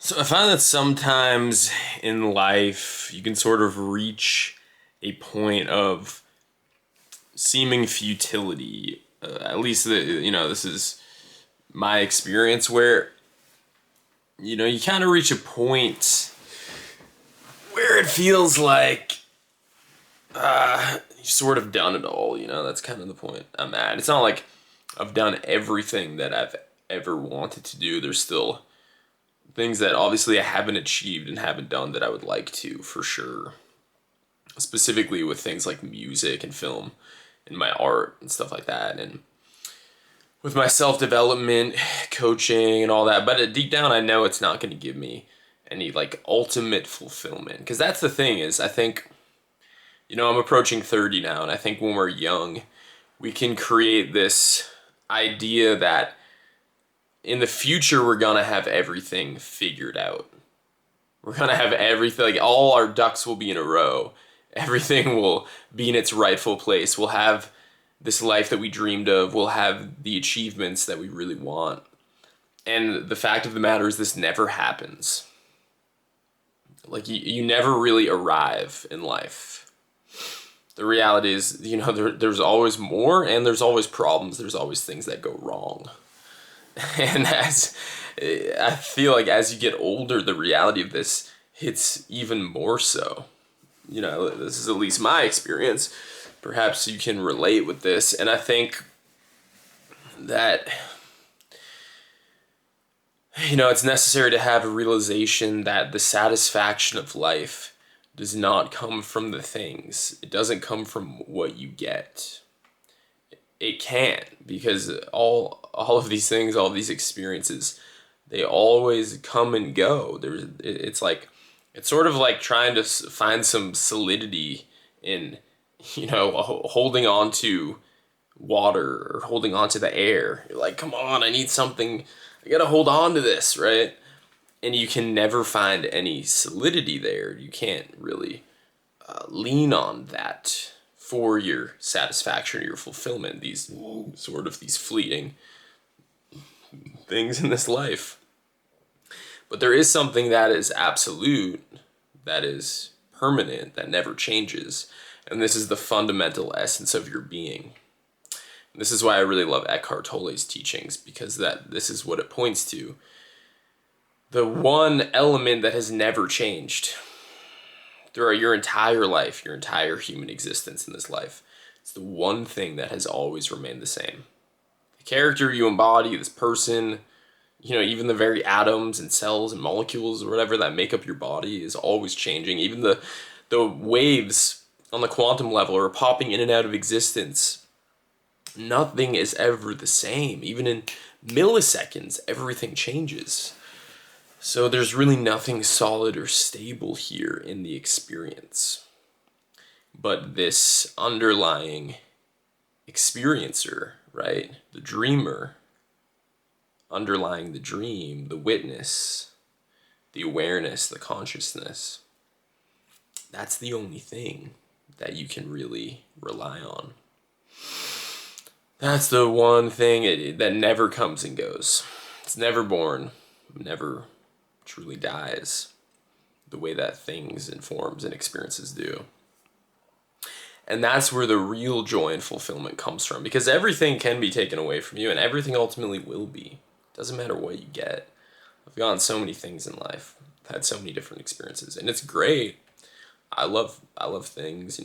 So I find that sometimes in life you can sort of reach a point of seeming futility. At least this is my experience where you kind of reach a point where it feels like you've sort of done it all. That's kind of the point I'm at. It's not like I've done everything that I've ever wanted to do. There's still things that obviously I haven't achieved and haven't done that I would like to, for sure. Specifically with things like music and film and my art and stuff like that. And with my self-development, coaching and all that. But deep down, I know it's not going to give me any like ultimate fulfillment. Because that's the thing is, I think, I'm approaching 30 now. And I think when we're young, we can create this idea that in the future, we're gonna have everything figured out. We're gonna have everything, like all our ducks will be in a row. Everything will be in its rightful place. We'll have this life that we dreamed of. We'll have the achievements that we really want. And the fact of the matter is this never happens. Like you never really arrive in life. The reality is, there's always more and there's always problems. There's always things that go wrong. And I feel like as you get older, the reality of this hits even more so. This is at least my experience. Perhaps you can relate with this. And I think that, it's necessary to have a realization that the satisfaction of life does not come from the things. It doesn't come from what you get. It can't, because all of these things, all of these experiences, they always come and go. It's sort of like trying to find some solidity in, holding on to water or holding on to the air. You're like, come on, I need something. I gotta hold on to this, right? And you can never find any solidity there. You can't really lean on that for your satisfaction or your fulfillment, these fleeting things in this life. But there is something that is absolute, that is permanent, that never changes. And this is the fundamental essence of your being. And this is why I really love Eckhart Tolle's teachings, because this is what it points to. The one element that has never changed throughout your entire life, your entire human existence in this life. It's the one thing that has always remained the same. The character you embody, this person, even the very atoms and cells and molecules or whatever that make up your body is always changing. Even the waves on the quantum level are popping in and out of existence. Nothing is ever the same. Even in milliseconds, everything changes. So there's really nothing solid or stable here in the experience. But this underlying experiencer, right? The dreamer, underlying the dream, the witness, the awareness, the consciousness. That's the only thing that you can really rely on. That's the one thing that never comes and goes. It's never born, never truly dies the way that things and forms and experiences do. And that's where the real joy and fulfillment comes from, because everything can be taken away from you and everything ultimately will be. Doesn't matter what you get. I've gotten so many things in life. I've had so many different experiences and it's great. I love things,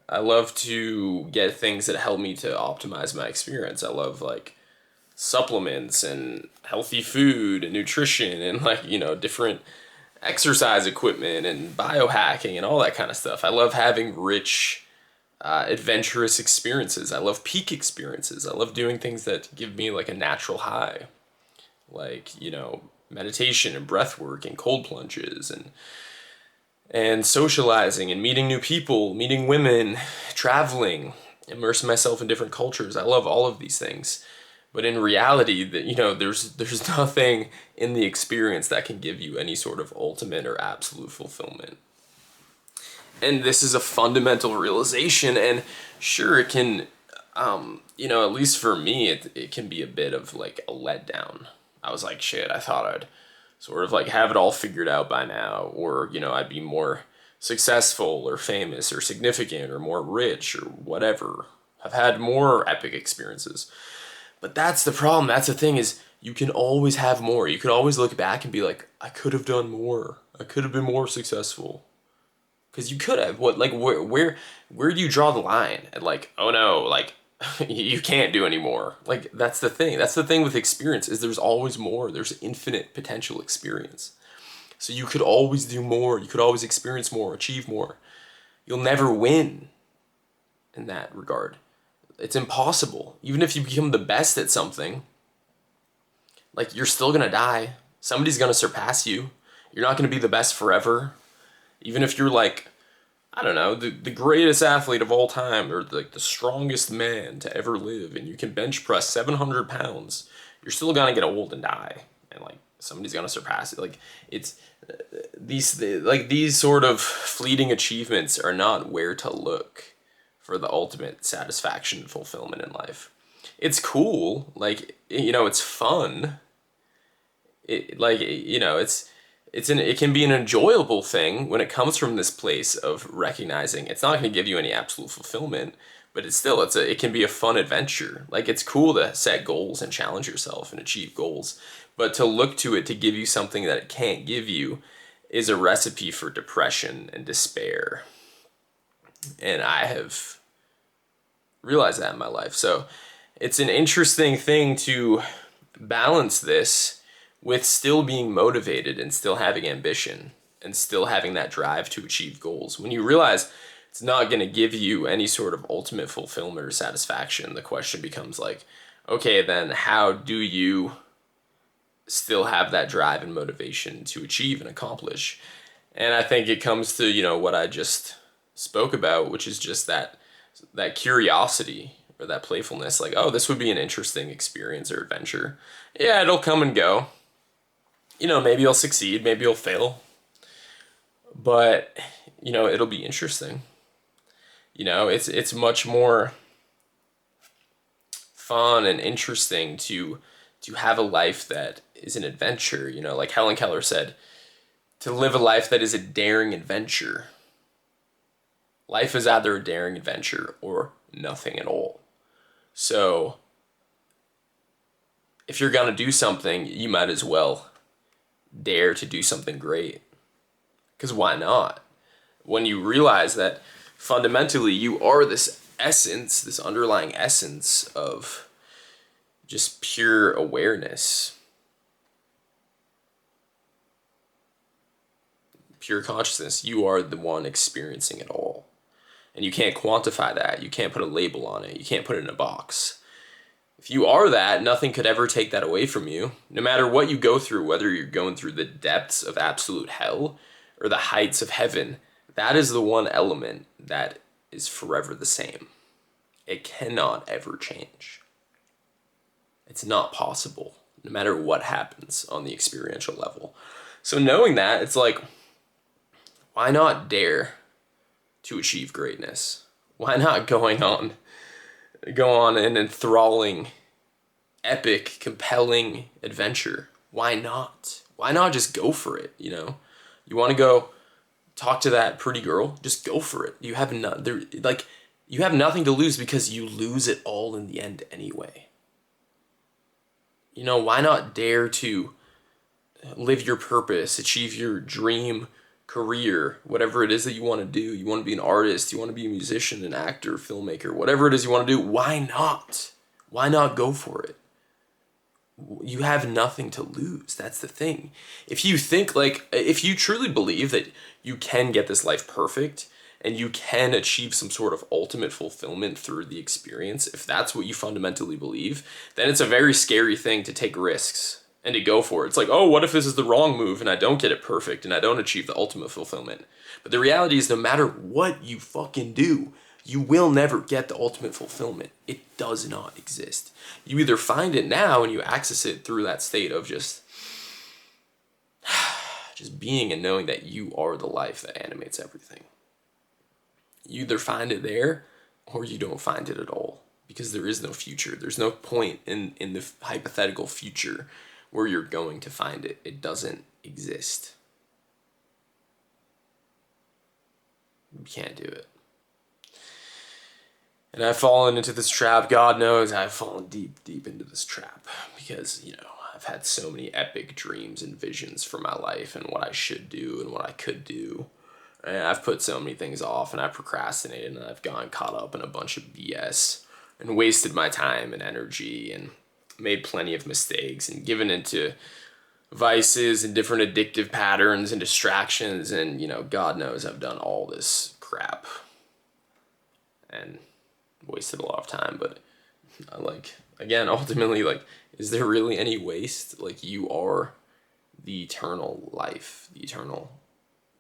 I love to get things that help me to optimize my experience. I love supplements and healthy food and nutrition and different exercise equipment and biohacking and all that kind of stuff. I love having rich, adventurous experiences. I love peak experiences. I love doing things that give me a natural high, meditation and breath work and cold plunges and socializing and meeting new people, meeting women, traveling, immersing myself in different cultures. I love all of these things. But in reality, there's nothing in the experience that can give you any sort of ultimate or absolute fulfillment. And this is a fundamental realization, and sure, it can, at least for me, it can be a bit of a letdown. I was like, shit, I thought I'd sort of like have it all figured out by now, or, you know, I'd be more successful or famous or significant or more rich or whatever. I've had more epic experiences. But that's the problem. That's the thing is you can always have more. You could always look back and be like, I could have done more. I could have been more successful. Because you could have. What, like, where do you draw the line? And like, oh no, like, you can't do anymore. Like, that's the thing. That's the thing with experience is there's always more. There's infinite potential experience. So you could always do more. You could always experience more, achieve more. You'll never win in that regard. It's impossible. Even if you become the best at something, like, you're still gonna die. Somebody's gonna surpass you. You're not gonna be the best forever. Even if you're like, I don't know, the greatest athlete of all time, or like the strongest man to ever live, and you can bench press 700 pounds, you're still gonna get old and die. And like, somebody's gonna surpass it. Like, it's these sort of fleeting achievements are not where to look for the ultimate satisfaction and fulfillment in life. It's cool, like, you know, it's fun. It, like, you know, it can be an enjoyable thing when it comes from this place of recognizing it's not going to give you any absolute fulfillment, but it can be a fun adventure. Like, it's cool to set goals and challenge yourself and achieve goals, but to look to it to give you something that it can't give you is a recipe for depression and despair. And I have realized that in my life. So it's an interesting thing to balance this with still being motivated and still having ambition and still having that drive to achieve goals. When you realize it's not going to give you any sort of ultimate fulfillment or satisfaction, the question becomes like, okay, then how do you still have that drive and motivation to achieve and accomplish? And I think it comes to, you know, what I just spoke about, which is just that curiosity or that playfulness. Like, oh, this would be an interesting experience or adventure. Yeah, it'll come and go. You know, maybe you'll succeed, maybe you'll fail. But, you know, it'll be interesting. You know, it's much more fun and interesting to have a life that is an adventure. You know, like Helen Keller said, to live a life that is a daring adventure. Life is either a daring adventure or nothing at all. So, if you're gonna do something, you might as well dare to do something great. Because why not? When you realize that fundamentally you are this essence, this underlying essence of just pure awareness, pure consciousness, you are the one experiencing it all. And you can't quantify that. You can't put a label on it. You can't put it in a box. If you are that, nothing could ever take that away from you. No matter what you go through, whether you're going through the depths of absolute hell or the heights of heaven, that is the one element that is forever the same. It cannot ever change. It's not possible, no matter what happens on the experiential level. So knowing that, it's like, why not dare to achieve greatness? Why not go on an enthralling, epic, compelling adventure? Why not? Why not just go for it, you know? You want to go talk to that pretty girl? Just go for it. You have nothing to lose because you lose it all in the end anyway. You know, why not dare to live your purpose, achieve your dream career, whatever it is that you want to do. You want to be an artist, you want to be a musician, an actor, filmmaker, whatever it is you want to do. Why not? Why not go for it? You have nothing to lose. That's the thing. If you truly believe that you can get this life perfect and you can achieve some sort of ultimate fulfillment through the experience, if that's what you fundamentally believe, then it's a very scary thing to take risks and to go for it. It's like, oh, what if this is the wrong move and I don't get it perfect and I don't achieve the ultimate fulfillment? But the reality is, no matter what you fucking do, you will never get the ultimate fulfillment. It does not exist. You either find it now and you access it through that state of just being and knowing that you are the life that animates everything. You either find it there or you don't find it at all, because there is no future. There's no point in the hypothetical future where you're going to find it. It doesn't exist. You can't do it. And I've fallen into this trap. God knows I've fallen deep, deep into this trap because, I've had so many epic dreams and visions for my life and what I should do and what I could do. And I've put so many things off and I've procrastinated and I've gotten caught up in a bunch of BS and wasted my time and energy and made plenty of mistakes and given into vices and different addictive patterns and distractions. And, God knows I've done all this crap and wasted a lot of time. But again, ultimately, is there really any waste? You are the eternal life, the eternal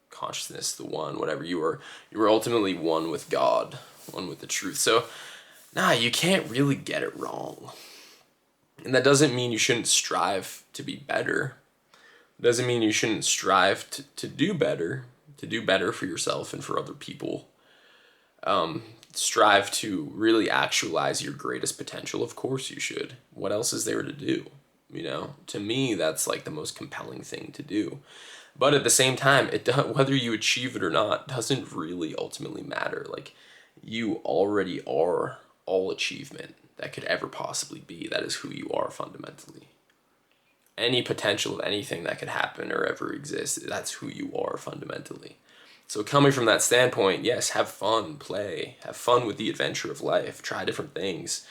consciousness, the one, whatever you are ultimately one with God, one with the truth. So you can't really get it wrong. And that doesn't mean you shouldn't strive to be better. It doesn't mean you shouldn't strive to do better for yourself and for other people. Strive to really actualize your greatest potential. Of course you should. What else is there to do? To me, that's the most compelling thing to do. But at the same time, whether you achieve it or not doesn't really ultimately matter. You already are all achievement that could ever possibly be. That is who you are fundamentally. Any potential of anything that could happen or ever exist, that's who you are fundamentally. So coming from that standpoint, yes, have fun, play, have fun with the adventure of life, try different things,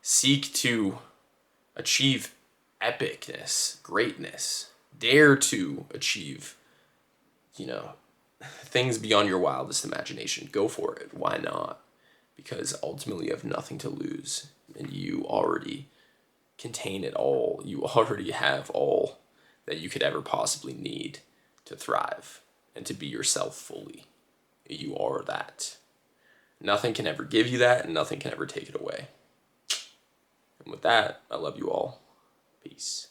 seek to achieve epicness, greatness, dare to achieve, things beyond your wildest imagination. Go for it. Why not? Because ultimately you have nothing to lose and you already contain it all. You already have all that you could ever possibly need to thrive and to be yourself fully. You are that. Nothing can ever give you that and nothing can ever take it away. And with that, I love you all. Peace.